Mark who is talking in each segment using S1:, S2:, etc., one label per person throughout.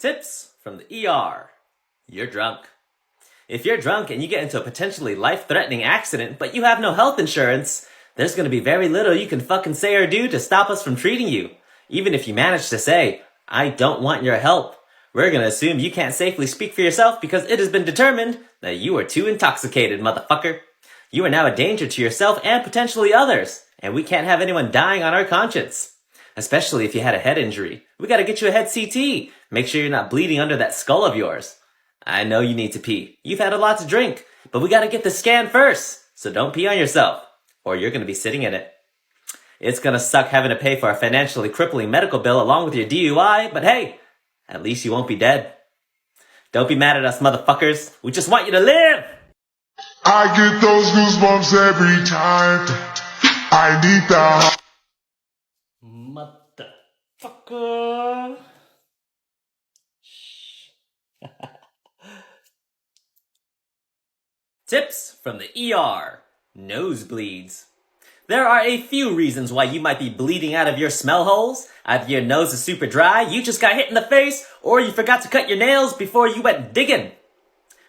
S1: Tips from the ER. You're drunk. If you're drunk and you get into a potentially life-threatening accident, but you have no health insurance, there's gonna be very little you can fucking say or do to stop us from treating you. Even if you manage to say, I don't want your help, we're gonna assume you can't safely speak for yourself because it has been determined that you are too intoxicated, motherfucker. You are now a danger to yourself and potentially others, and we can't have anyone dying on our conscience. Especially if you had a head injury. We gotta get you a head CT. Make sure you're not bleeding under that skull of yours. I know you need to pee. You've had a lot to drink, but we gotta get the scan first. So don't pee on yourself, or you're gonna be sitting in it. It's gonna suck having to pay for a financially crippling medical bill along with your DUI, but hey, at least you won't be dead. Don't be mad at us, motherfuckers. We just want you to live!
S2: I get those goosebumps every time. I need the
S1: Motherfucker. Tips from the ER. Nosebleeds. There are a few reasons why you might be bleeding out of your smell holes. Either your nose is super dry, you just got hit in the face, or you forgot to cut your nails before you went digging.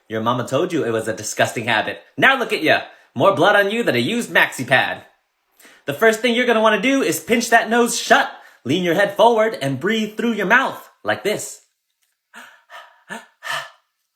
S1: Your mama told you it was a disgusting habit. Now look at ya. More blood on you than a used maxi pad. The first thing you're gonna want to do is pinch that nose shut, lean your head forward, and breathe through your mouth, like this.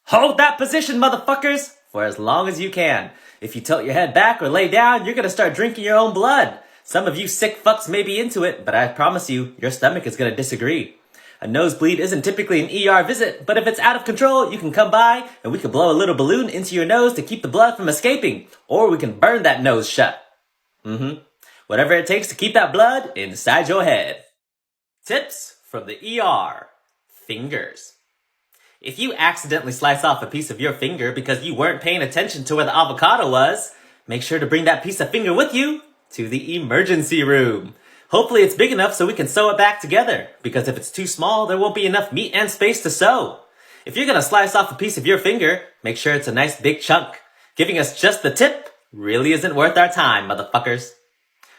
S1: Hold that position, motherfuckers, for as long as you can. If you tilt your head back or lay down, you're gonna start drinking your own blood. Some of you sick fucks may be into it, but I promise you, your stomach is gonna disagree. A nosebleed isn't typically an ER visit, but if it's out of control, you can come by and we can blow a little balloon into your nose to keep the blood from escaping, or we can burn that nose shut. Whatever it takes to keep that blood inside your head. Tips from the ER. Fingers. If you accidentally slice off a piece of your finger because you weren't paying attention to where the avocado was, make sure to bring that piece of finger with you to the emergency room. Hopefully it's big enough so we can sew it back together, because if it's too small, there won't be enough meat and space to sew. If you're gonna slice off a piece of your finger, make sure it's a nice big chunk. Giving us just the tip really isn't worth our time, motherfuckers.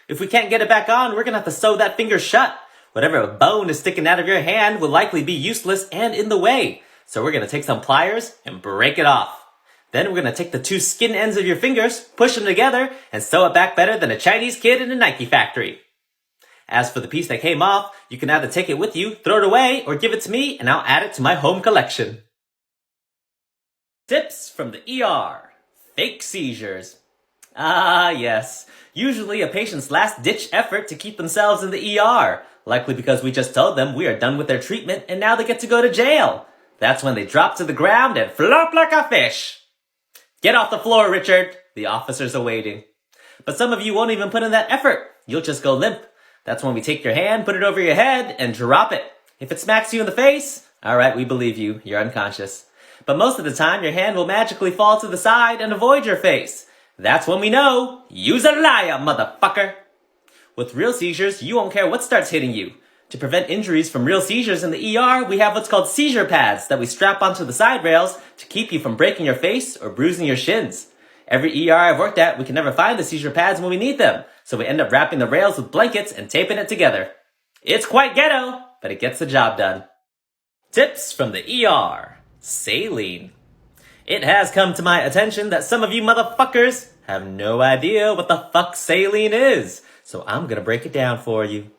S1: If we can't get it back on, we're gonna have to sew that finger shut. Whatever bone is sticking out of your hand will likely be useless and in the way. So we're gonna take some pliers and break it off. Then we're gonna take the two skin ends of your fingers, push them together, and sew it back better than a Chinese kid in a Nike factory. As for the piece that came off, you can either take it with you, throw it away, or give it to me and I'll add it to my home collection. Tips from the ER. Fake seizures. Ah, yes. Usually a patient's last-ditch effort to keep themselves in the ER, likely because we just told them we are done with their treatment and now they get to go to jail. That's when they drop to the ground and flop like a fish. Get off the floor, Richard. The officers are waiting. But some of you won't even put in that effort. You'll just go limp. That's when we take your hand, put it over your head, and drop it. If it smacks you in the face, alright, we believe you. You're unconscious. But most of the time, your hand will magically fall to the side and avoid your face. That's when we know, you's a liar, motherfucker. With real seizures, you won't care what starts hitting you. To prevent injuries from real seizures in the ER, we have what's called seizure pads that we strap onto the side rails to keep you from breaking your face or bruising your shins. Every ER I've worked at, we can never find the seizure pads when we need them, so we end up wrapping the rails with blankets and taping it together. It's quite ghetto, but it gets the job done. Tips from the ER. Saline. It has come to my attention that some of you motherfuckers have no idea what the fuck saline is, so I'm gonna break it down for you.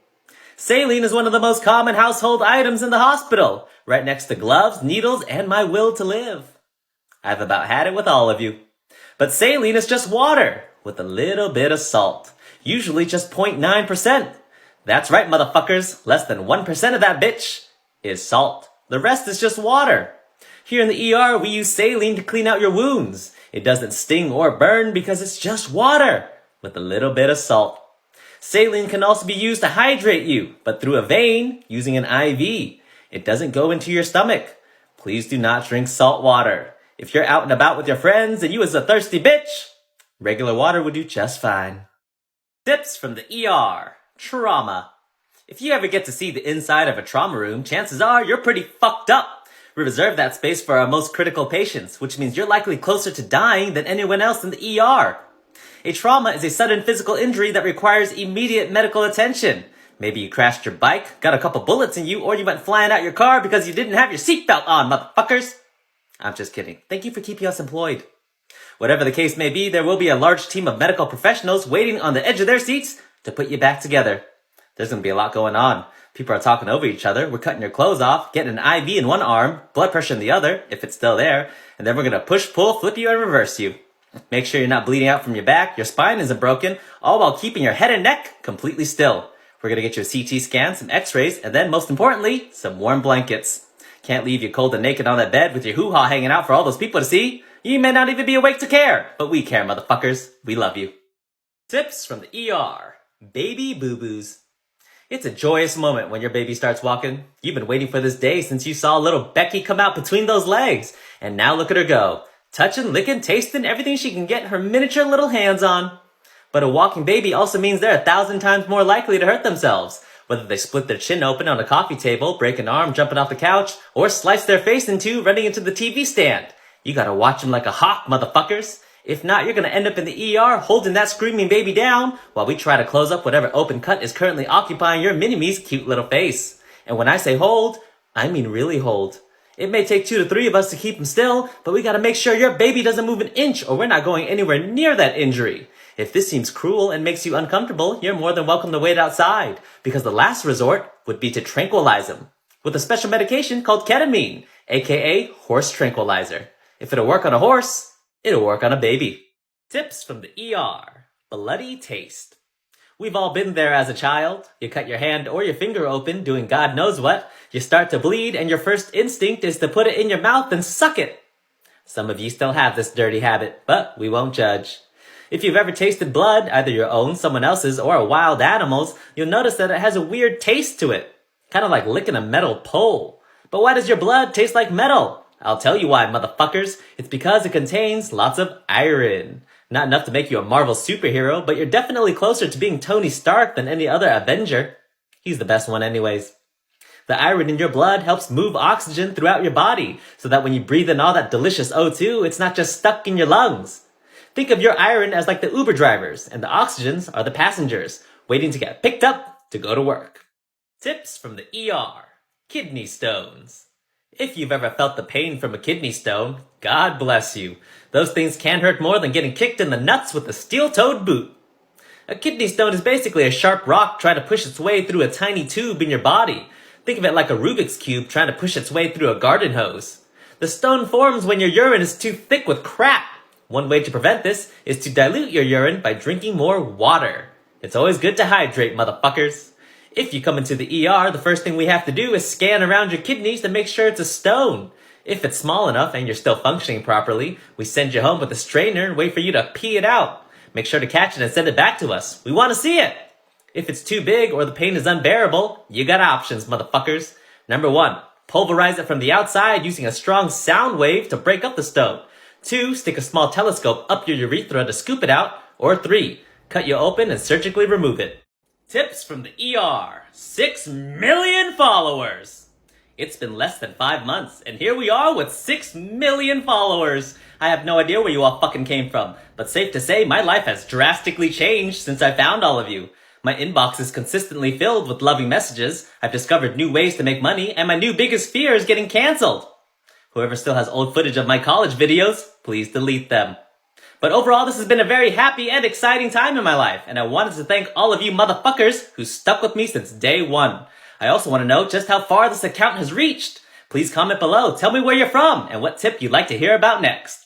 S1: Saline is one of the most common household items in the hospital, right next to gloves, needles, and my will to live. I've about had it with all of you. But saline is just water with a little bit of salt, usually just 0.9%. That's right, motherfuckers, less than 1% of that bitch is salt. The rest is just water. Here in the ER, we use saline to clean out your wounds. It doesn't sting or burn because it's just water with a little bit of salt. Saline can also be used to hydrate you, but through a vein using an IV. It doesn't go into your stomach. Please do not drink salt water. If you're out and about with your friends and you is a thirsty bitch, regular water will do just fine. Tips from the ER. Trauma. If you ever get to see the inside of a trauma room, chances are you're pretty fucked up. We reserve that space for our most critical patients, which means you're likely closer to dying than anyone else in the ER. A trauma is a sudden physical injury that requires immediate medical attention. Maybe you crashed your bike, got a couple bullets in you, or you went flying out your car because you didn't have your seatbelt on, motherfuckers. I'm just kidding. Thank you for keeping us employed. Whatever the case may be, there will be a large team of medical professionals waiting on the edge of their seats to put you back together. There's going to be a lot going on. People are talking over each other. We're cutting your clothes off, getting an IV in one arm, blood pressure in the other, if it's still there, and then we're going to push, pull, flip you, and reverse you. Make sure you're not bleeding out from your back, your spine isn't broken, all while keeping your head and neck completely still. We're going to get you a CT scan, some x-rays, and then, most importantly, some warm blankets. Can't leave you cold and naked on that bed with your hoo-ha hanging out for all those people to see. You may not even be awake to care, but we care, motherfuckers. We love you. Tips from the ER. Baby boo-boos. It's a joyous moment when your baby starts walking. You've been waiting for this day since you saw little Becky come out between those legs. And now look at her go. Touching, licking, tasting everything she can get her miniature little hands on. But a walking baby also means they're 1,000 times more likely to hurt themselves. Whether they split their chin open on a coffee table, break an arm jumping off the couch, or slice their face in two running into the TV stand. You gotta watch them like a hawk, motherfuckers. If not, you're gonna end up in the ER holding that screaming baby down while we try to close up whatever open cut is currently occupying your mini-me's cute little face. And when I say hold, I mean really hold. It may take 2 to 3 of us to keep him still, but we gotta make sure your baby doesn't move an inch or we're not going anywhere near that injury. If this seems cruel and makes you uncomfortable, you're more than welcome to wait outside, because the last resort would be to tranquilize him with a special medication called ketamine, aka horse tranquilizer. If it'll work on a horse, it'll work on a baby. Tips from the ER. Bloody taste. We've all been there as a child. You cut your hand or your finger open doing God knows what. You start to bleed and your first instinct is to put it in your mouth and suck it. Some of you still have this dirty habit, but we won't judge. If you've ever tasted blood, either your own, someone else's, or a wild animal's, you'll notice that it has a weird taste to it. Kind of like licking a metal pole. But why does your blood taste like metal? I'll tell you why, motherfuckers. It's because it contains lots of iron. Not enough to make you a Marvel superhero, but you're definitely closer to being Tony Stark than any other Avenger. He's the best one anyways. The iron in your blood helps move oxygen throughout your body, so that when you breathe in all that delicious O2, it's not just stuck in your lungs. Think of your iron as like the Uber drivers, and the oxygens are the passengers, waiting to get picked up to go to work. Tips from the ER. Kidney stones. If you've ever felt the pain from a kidney stone, God bless you. Those things can hurt more than getting kicked in the nuts with a steel-toed boot. A kidney stone is basically a sharp rock trying to push its way through a tiny tube in your body. Think of it like a Rubik's Cube trying to push its way through a garden hose. The stone forms when your urine is too thick with crap. One way to prevent this is to dilute your urine by drinking more water. It's always good to hydrate, motherfuckers. If you come into the ER, the first thing we have to do is scan around your kidneys to make sure it's a stone. If it's small enough and you're still functioning properly, we send you home with a strainer and wait for you to pee it out. Make sure to catch it and send it back to us. We want to see it. If it's too big or the pain is unbearable, you got options, motherfuckers. Number 1, pulverize it from the outside using a strong sound wave to break up the stone. 2, stick a small telescope up your urethra to scoop it out. Or 3, cut you open and surgically remove it. Tips from the ER. 6 million followers. It's been less than 5 months, and here we are with 6 million followers. I have no idea where you all fucking came from, but safe to say my life has drastically changed since I found all of you. My inbox is consistently filled with loving messages, I've discovered new ways to make money, and my new biggest fear is getting canceled. Whoever still has old footage of my college videos, please delete them. But overall, this has been a very happy and exciting time in my life, and I wanted to thank all of you motherfuckers who stuck with me since day 1. I also want to know just how far this account has reached. Please comment below, tell me where you're from, and what tip you'd like to hear about next.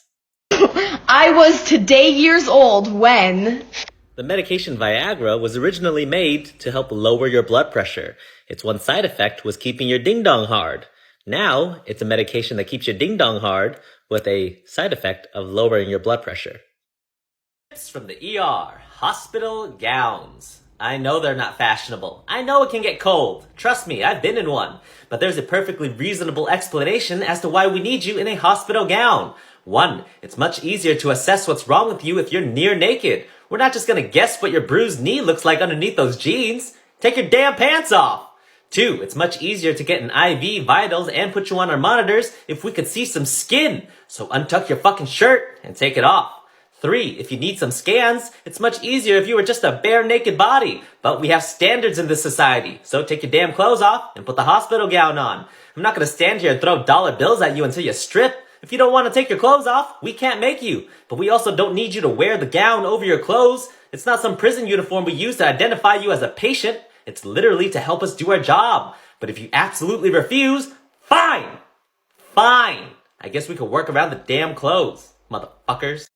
S3: I was today years old when...
S1: The medication Viagra was originally made to help lower your blood pressure. Its one side effect was keeping your ding-dong hard. Now, it's a medication that keeps your ding-dong hard with a side effect of lowering your blood pressure. Tips from the ER. Hospital gowns. I know they're not fashionable. I know it can get cold. Trust me, I've been in one. But there's a perfectly reasonable explanation as to why we need you in a hospital gown. 1, it's much easier to assess what's wrong with you if you're near naked. We're not just gonna guess what your bruised knee looks like underneath those jeans. Take your damn pants off. 2, it's much easier to get an IV vitals and put you on our monitors if we could see some skin. So untuck your fucking shirt and take it off. 3. If you need some scans, it's much easier if you were just a bare naked body. But we have standards in this society, so take your damn clothes off and put the hospital gown on. I'm not gonna stand here and throw dollar bills at you until you strip. If you don't want to take your clothes off, we can't make you. But we also don't need you to wear the gown over your clothes. It's not some prison uniform we use to identify you as a patient. It's literally to help us do our job. But if you absolutely refuse, fine! Fine! I guess we could work around the damn clothes, motherfuckers.